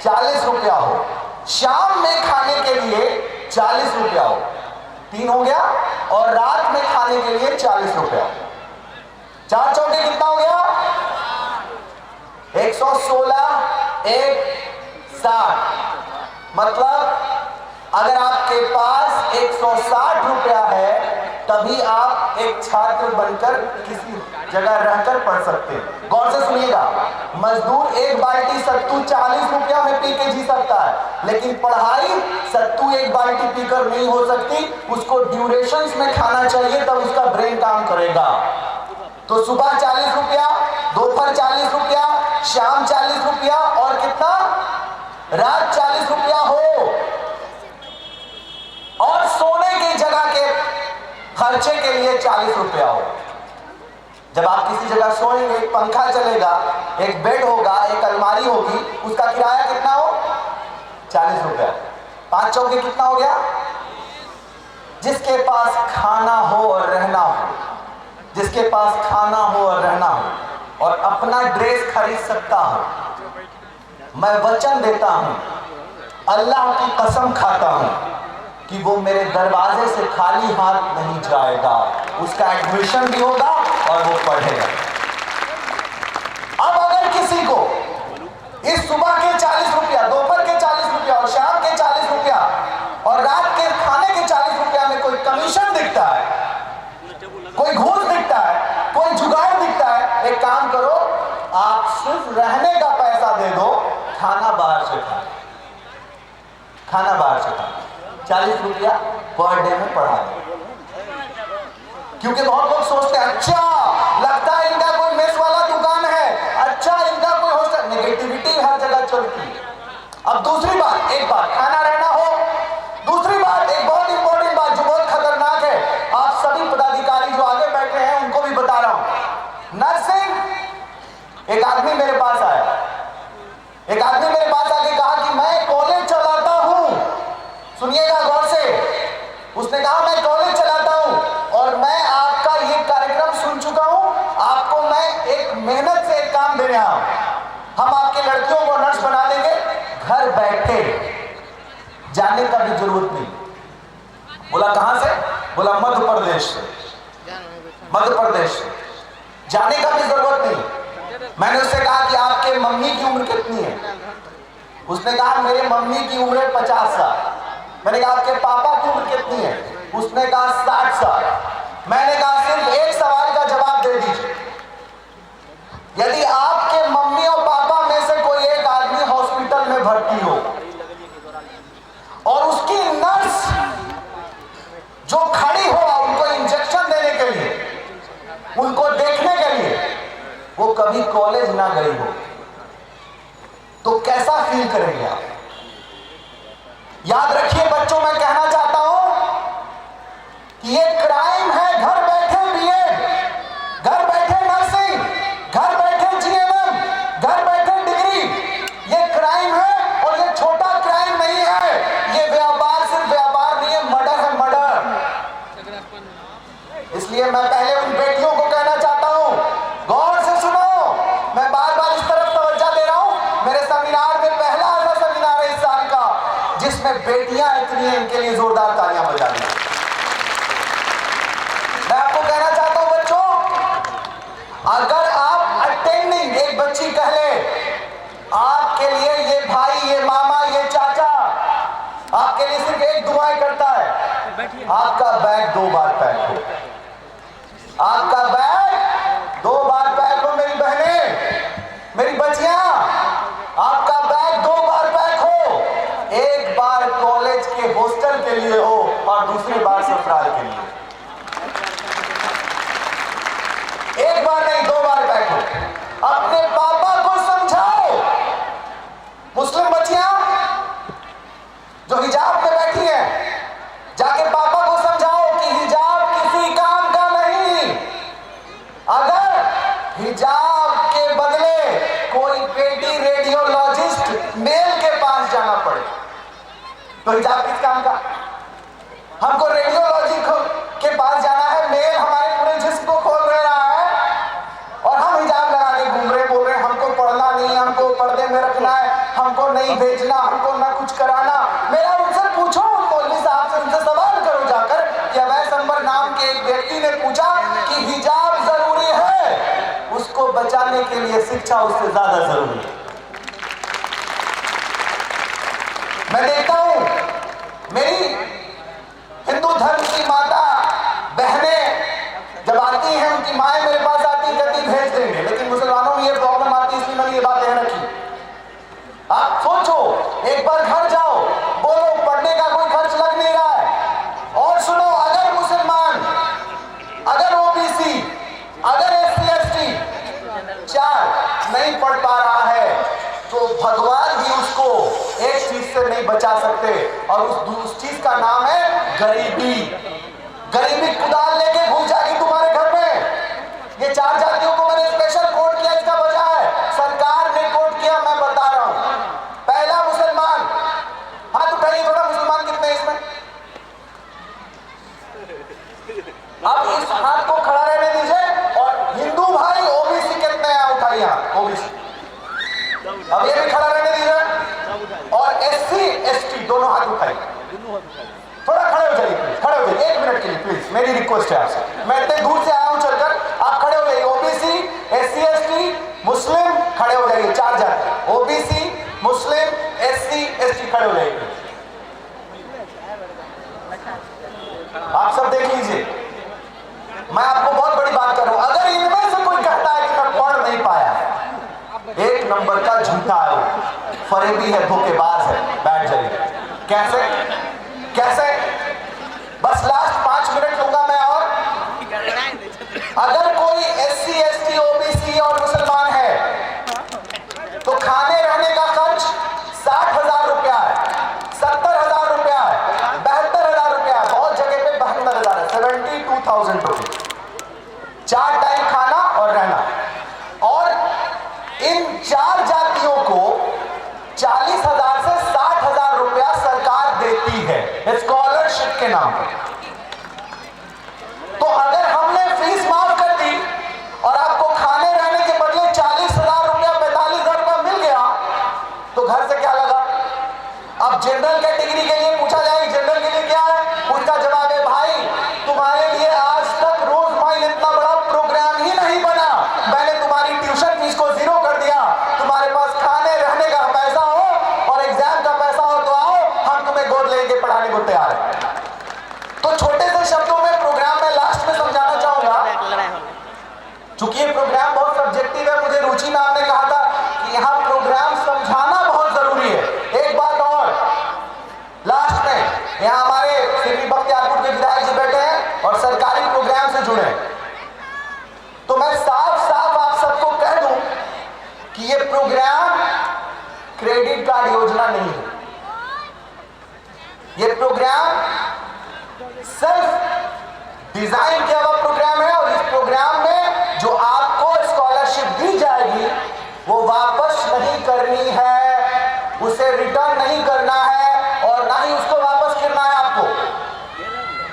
40 रुपया हो। शाम में खाने के लिए 40 रुपया हो, 3 हो गया। और रात में खाने के लिए 40 रुपया। 4 चौके कितना हो गया? 116, 160। मतलब अगर आपके पास 160 रुपया है तभी आप एक छात्र बनकर किसी जगह रहकर पढ़ सकते हैं। गौर से सुनिएगा, मजदूर एक बाल्टी सत्तू 40 रुपया में पी के जी सकता है, लेकिन पढ़ाई सत्तू एक बाल्टी पीकर नहीं हो सकती। उसको ड्यूरेशंस में खाना चाहिए, तब उसका ब्रेन काम करेगा। तो सुबह 40 रुपया, दोपहर 40 रुपया, शाम 40 रुपया और कितना? रात 40 रुपया हो। और सोने की जगह के खर्चे के लिए 40 रुपया हो। जब आप किसी जगह सोएंगे, एक पंखा चलेगा, एक बेड होगा, एक अलमारी होगी, उसका किराया कितना हो? 40 रुपया। 5 चौके कितना हो गया? जिसके पास खाना हो और रहना हो, जिसके पास खाना हो और रहना हो और अपना ड्रेस खरीद सकता हो, मैं वचन देता हूं, अल्लाह की कसम खाता हूं कि वो मेरे दरवाजे से खाली हाथ नहीं जाएगा। उसका एडमिशन भी होगा और वो पढ़ेगा। अब अगर किसी को इस सुबह के 40 रुपया, दोपहर के 40 रुपया और शाम के 40 रुपया और रात के खाने के 40 रुपया में कोई कमीशन दिखता है, कोई घूस दिखता है, कोई जुगाड़ दिखता है, एक काम करो, आप सिर्फ रहने का पैसा दे दो, खाना बाहर से खा, खाना बाहर से खा। 40 रुपया पर डे में पढ़ा दो। क्योंकि बहुत लोग सोचते हैं अच्छा लगता है इनका कोई मेस वाला दुकान है, अच्छा इनका कोई हॉस्टल। नेगेटिविटी हर जगह चलती है। अब दूसरी बात, एक बात खाना रहना हो, दूसरी बात एक बहुत इंपॉर्टेंट बात जो बहुत खतरनाक है, आप सभी पदाधिकारी जो आगे बैठे हैं उनको भी बता रहा हूं। नर्सिंग, एक आदमी मेरे पास आया, एक आदमी मेरे पास आके कहा कि मैं कॉलेज चलाता हूं। सुनिएगा गौर से, उसने कहा मैं कॉलेज चलाता हूं और मैं आपका ये कार्यक्रम सुन चुका हूं, आपको मैं एक मेहनत से एक काम देने आया हूं। हम आपके लड़कियों को नर्स बना देंगे, घर बैठे, जाने का भी जरूरत नहीं। बोला कहां से? बोला मध्य प्रदेश से। मध्य प्रदेश से जाने का भी जरूरत नहीं। मैंने उससे कहा कि आपके मम्मी की उम्र कितनी है? उसने कहा मेरे मम्मी की उम्र है 50 साल। मैंने कहा आपके पापा की उम्र कितनी है? उसने कहा 60 साल। मैंने कहा सिर्फ एक सवाल का जवाब दे दीजिए, यदि आपके मम्मी और पापा में से कोई एक आदमी हॉस्पिटल में भर्ती हो और उसकी नर्स जो खड़ी हो उनको इंजेक्शन देने के लिए, उनको देखने के लिए, वो कभी कॉलेज ना गई हो, तो कैसा फील करेंगे आप? याद रखिए बच्चों, मैं कहना चाहता हूं कि ये क्राइम है। घर बैठे बीएड, घर बैठे नर्सिंग, घर बैठे जीएनएम, घर बैठे डिग्री, ये क्राइम है। और ये छोटा क्राइम नहीं है, ये व्यापार सिर्फ व्यापार नहीं है, मर्डर है, मर्डर। इसलिए मैं पहले उन बेटियों को कहना चाहता हूं, गौर से सुनो, मैं बार बार इस तरफ तवज्जो दे रहा हूं। मेरे सेमिनार में पहला ऐसा सेमिनार है इस साल का जिसमें बेटियां इतनी हैं, इनके लिए जोरदार तालियां बजा दी। मैं आपको कहना चाहता हूं बच्चों, अगर आप अटेंडिंग, एक बच्ची कह ले आपके आपका बैग 2 बार पैक हो। आपका बैग 2 बार पैक हो मेरी बहनें, मेरी बच्चियां, आपका बैग 2 बार पैक हो। एक बार कॉलेज के हॉस्टल के लिए हो और दूसरी बार ससुराल के लिए। एक बार नहीं, 2 बार पैक हो। अपने पापा को समझाओ। मुस्लिम बच्चियां जो हिजाब में बैठी हैं, जाके पापा को समझाओ कि हिजाब किसी काम का नहीं। अगर हिजाब के बदले कोई बेटी रेडियोलॉजिस्ट मेल के पास जाना पड़े तो हिजाब किस काम का? हमको रेडियोलॉजी के पास जाना है, मेल हमारे पूरे जिस्म को खोल रहा है और हम हिजाब लगा के घूम रहे, बोल रहे हमको पढ़ना नहीं, हमको पर्दे में रखना है, हमको नहीं भेजना, हमको ना कुछ कराना। मेरा उनसे पूछो, उन मौलवी साहब से उनसे सवाल करो जाकर कि अवैस अंबर नाम के एक व्यक्ति ने पूछा कि हिजाब जरूरी है, उसको बचाने के लिए शिक्षा उससे ज्यादा जरूरी है। मैं देखता हूं मेरी हिंदू धर्म की माता बहनें जब आती हैं, उनकी माएं मेरे पास आती कहती भेज देंगे, लेकिन मुसलमानों में ये प्रॉब्लम आती है, इसलिए मैंने ये बात ध्यान रखी। आप सोचो, एक बार घर जाओ, बोलो पढ़ने का कोई खर्च लग नहीं रहा है। और सुनो, अगर मुसलमान, अगर ओबीसी, अगर एससी एसटी 4 नहीं पढ़ पा रहा है तो भगवान भी उसको एक चीज से नहीं बचा सकते और उस चीज का नाम है गरीबी। गरीबी कुदाल लेके घुस जाएगी तुम्हारे घर में। ये 4 जातियों को मैंने स्पेशल कोड किया, इसका वजह है सरकार ने कोड किया, मैं बता रहा हूं। पहला मुसलमान, हाथ उठाइए थोड़ा, मुसलमान कितने हैं इसमें? अब इस हाथ को खड़ा रहने दीजिए। और हिंदू भाई ओबीसी कितने हैं? उठाइए हाथ, ओबीसी। अब ये भी खड़ा रहने दीजिए। और एससी एसटी दोनों हाथ उठाइए। थोड़ा खड़े हो जाइए प्लीज, खड़े हो जाइए 1 मिनट के लिए प्लीज, मेरी रिक्वेस्ट है आपसे। मैं इतने दूर से आया हूं चलकर, आप खड़े हो जाइए। ओबीसी, एससी एसटी, मुस्लिम, खड़े हो जाइए। 4 जाति, ओबीसी, मुस्लिम, एससी एसटी, खड़े हो जाइए। आप सब देख लीजिए, मैं आपको बहुत बड़ी बात कर रहा हूं। अगर इनमें से कोई कहता है कि मैं पढ़ नहीं पाया, 1 नंबर का झूठा है, फरेबी है, धोखेबाज है। बैठ जाइए। कैसे कैसे? बस लास्ट 5 मिनट लूंगा मैं। और अगर कोई एससी एसटी ओबीसी और मुसलमान है तो खाने रहने का खर्च 60,000 रुपया है, 70,000 रुपया है, 72,000 रुपया है, बहुत जगह पे 72,000 है, 72,000 रुपये। 4 टाइम खाना और रहना। और इन 4 जातियों को 40,000 से 60,000 रुपया सरकार देती है स्कॉलरशिप के नाम पर। तो अगर हमने फीस माफ कर दी और आपको खाने रहने के बदले 40,000 रुपया, 45,000 रुपया मिल गया तो घर से क्या लगा? अब जनरल कैटेगरी के लिए पूछा जाए, जनरल के लिए क्या है? उसका जवाब है भाई तुम्हारे लिए आज तक रोज माइल इतना बड़ा प्रोग्राम ही नहीं बना, मैंने तुम्हारी ट्यूशन फीस को 0 कर दिया। तुम्हारे पास खाने रहने का पैसा हो और एग्जाम का पैसा हो तो आओ, हम तुम्हें गोद लेके पढ़ाने को तैयार है। तो छोटे से शब्दों में प्रोग्राम में लास्ट में समझाना चाहूंगा, चूंकि ये प्रोग्राम बहुत सब्जेक्टिव है, मुझे रुचि मैम ने कहा था कि यहाँ प्रोग्राम समझाना बहुत जरूरी है। एक बात और लास्ट में, यहाँ हमारे श्री बख्तियारपुर के विधायक जी बैठे हैं और सरकारी प्रोग्राम से जुड़े हैं, तो मैं साफ साफ आप सबको कह दूं कि ये प्रोग्राम क्रेडिट कार्ड योजना नहीं है। ये प्रोग्राम सिर्फ डिजाइन किया हुआ प्रोग्राम है और इस प्रोग्राम में जो आपको स्कॉलरशिप दी जाएगी वो वापस नहीं करनी है, उसे रिटर्न नहीं करना है और ना ही उसको वापस करना है आपको,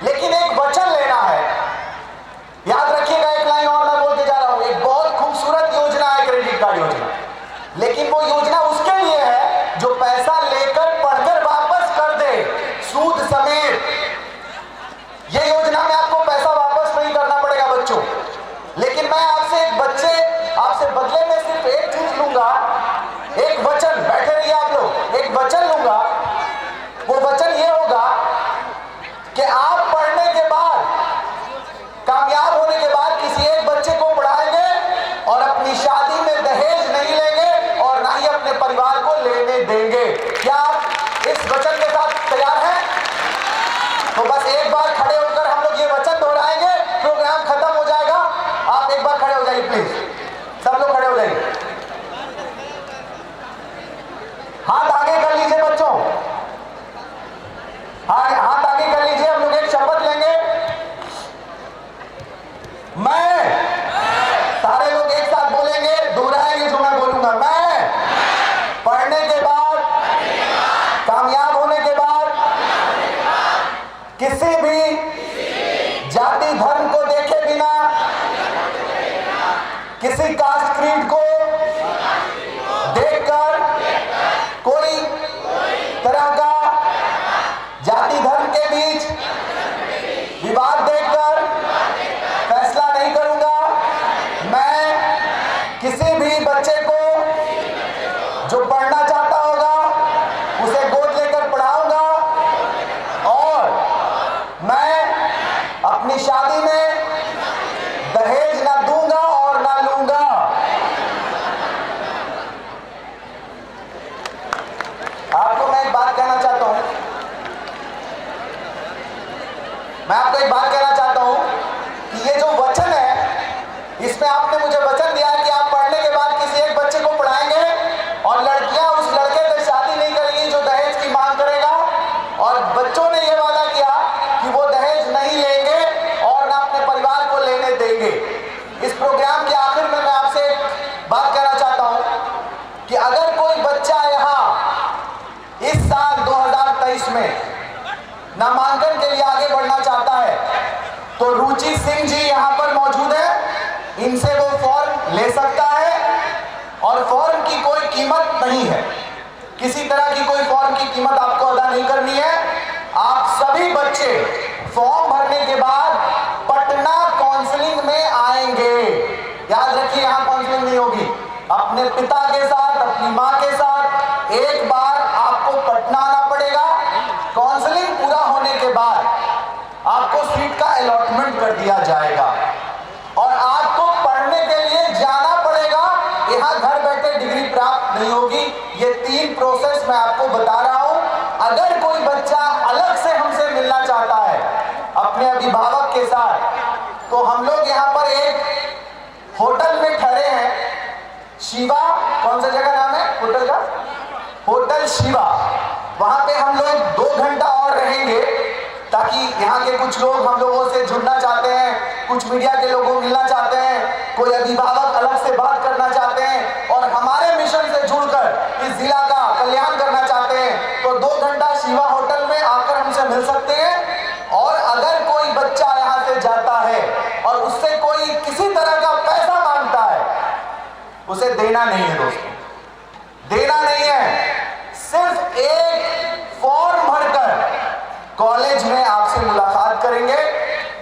लेकिन एक वचन लेना है। याद रखिएगा, एक लाइन और मैं बोलते जा रहा हूं, एक बहुत खूबसूरत योजना है क्रेडिट कार्ड योजना, लेकिन वो योजना उसके लिए है जो पैसा लेकर पढ़कर वापस कर दे सूद समेत। ये योजना में आपको पैसा वापस नहीं जाति धर्म को देखे बिना, किसी कास्ट क्रीड को देखकर कोई तरह का जाति धर्म के बीच विवाद देखकर फैसला नहीं करूंगा। मैं किसी भी बच्चे को जो पढ़ना चाहता होगा उसे गोद लेकर पढ़ाऊंगा और मैं अपनी शादी में दहेज ना दूंगा और ना लूंगा। आपको मैं एक बात कहना चाहता हूं, कि ये जो वचन है, इसमें आपने मुझे वचन दिया है कि आप पढ़ने के बाद किसी एक बच्चे को पढ़ाएंगे और लड़कियां उस लड़के से शादी नहीं करेंगी जो दहेज की मांग करेगा, और बच्चों ने यह वादा किया कि वो दहेज नहीं लेंगे और ना अपने परिवार को लेने देंगे। इस प्रोग्राम के आखिर में मैं आपसे एक बात कहना चाहता हूं कि अगर कोई बच्चा यहां इस साल 2023 में नामांकन के लिए आगे बढ़ना चाहता है तो रुचि सिंह जी यहां पर मौजूद है, इनसे वो फॉर्म ले सकता है और फॉर्म की कोई कीमत नहीं है, किसी तरह की कोई फॉर्म की कीमत आपको अदा नहीं करनी है। आप सभी बच्चे फॉर्म भरने के बाद पटना काउंसलिंग में आएंगे। याद रखिए, यहां काउंसलिंग नहीं होगी, अपने पिता के साथ, अपनी मां के साथ एक बार आपको पटना आना पड़ेगा। काउंसलिंग पूरा होने के बाद आपको सीट का अलॉटमेंट कर दिया जाएगा और आपको पढ़ने के लिए जाना पड़ेगा। यहां घर बैठे डिग्री प्राप्त नहीं होगी। ये 3 प्रोसेस मैं आपको बता रहा हूं। अगर कोई बच्चा अलग से हमसे मिलना चाहता है अपने अभिभावक के साथ, तो हम लोग यहां पर एक होटल में ठहरे हैं, शिवा, कौन सा जगह नाम है होटल का? होटल शिवा। वहां पे हम लोग 2 घंटा और रहेंगे ताकि यहाँ के कुछ लोग हम लोगों से जुड़ना चाहते हैं, कुछ मीडिया के लोगों मिलना चाहते हैं, कोई अभिभावक अलग से बात करना चाहते हैं और हमारे मिशन से जुड़कर इस जिला का कल्याण करना चाहते हैं, तो 2 घंटा शिवा होटल में आकर हमसे मिल सकते हैं। और अगर कोई बच्चा यहाँ से जाता है और उससे कोई किसी तरह का पैसा मांगता है, उसे देना नहीं है दोस्तों, देना नहीं है। सिर्फ एक फॉर्म भरकर कॉलेज में आपसे मुलाकात करेंगे।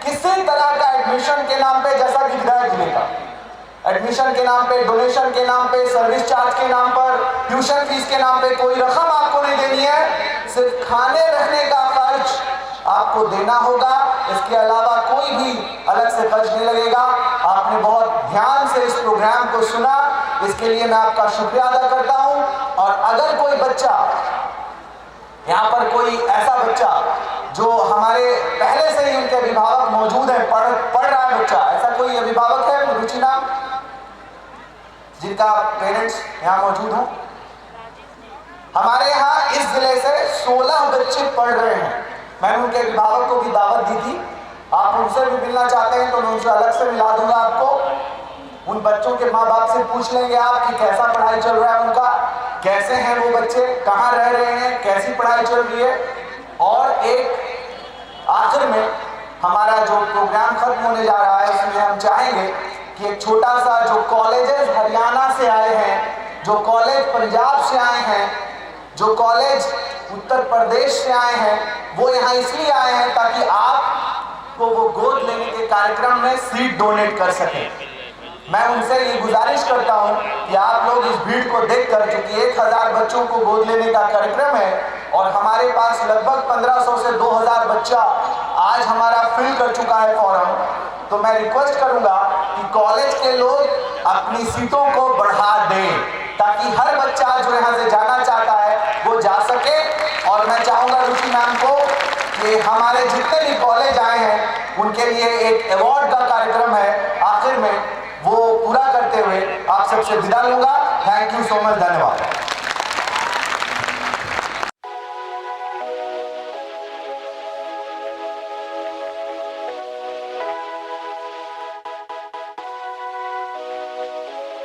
किसी तरह का एडमिशन के नाम पे, जैसा कि विधायक जी का एडमिशन के नाम पे, डोनेशन के नाम पे, सर्विस चार्ज के नाम पर, ट्यूशन फीस के नाम पे कोई रकम आपको नहीं देनी है। सिर्फ खाने रहने का खर्च आपको देना होगा, इसके अलावा कोई भी अलग से खर्च नहीं लगेगा। आपने बहुत ध्यान से इस प्रोग्राम को सुना, इसके लिए मैं आपका शुक्रिया अदा करता हूं। और अगर कोई बच्चा यहाँ पर, कोई ऐसा बच्चा जो हमारे पहले से ही उनके अभिभावक मौजूद है, पढ़ रहा है बच्चा, ऐसा कोई अभिभावक है रुचि नाम जिनका पेरेंट्स यहाँ मौजूद हो? हमारे यहाँ इस जिले से 16 बच्चे पढ़ रहे हैं। मैंने उनके अभिभावक को भी दावत दी थी, आप उनसे भी मिलना चाहते हैं तो मैं उनसे अलग से मिला दूंगा आपको। उन बच्चों के माँ बाप से पूछ लेंगे आप कि कैसा पढ़ाई चल रहा है उनका, कैसे हैं वो बच्चे, कहाँ रह रहे हैं, कैसी पढ़ाई चल रही है। और एक आखिर में हमारा जो प्रोग्राम खत्म होने जा रहा है उसमें हम चाहेंगे कि एक छोटा सा, जो कॉलेजेस हरियाणा से आए हैं, जो कॉलेज पंजाब से आए हैं, जो कॉलेज उत्तर प्रदेश से आए हैं, वो यहाँ इसलिए आए हैं ताकि आपको वो गोद लेने के कार्यक्रम में सीट डोनेट कर सकें। मैं उनसे ये गुजारिश करता हूं कि आप लोग इस भीड़ को देखकर, क्योंकि 1000 बच्चों को गोद लेने का कार्यक्रम है और हमारे पास लगभग 1500 से 2000 बच्चा आज हमारा फिल कर चुका है फॉर्म, तो मैं रिक्वेस्ट करूंगा कि कॉलेज के लोग अपनी सीटों को बढ़ा दें ताकि हर बच्चा जो यहाँ से जाना चाहता है वो जा सके। और मैं चाहूँगा रुचि मैम को कि हमारे जितने भी कॉलेज आए हैं उनके लिए एक अवार्ड का कार्यक्रम है, आखिर में वो पूरा करते हुए आप सबसे विदा लूंगा। थैंक यू सो मच, धन्यवाद।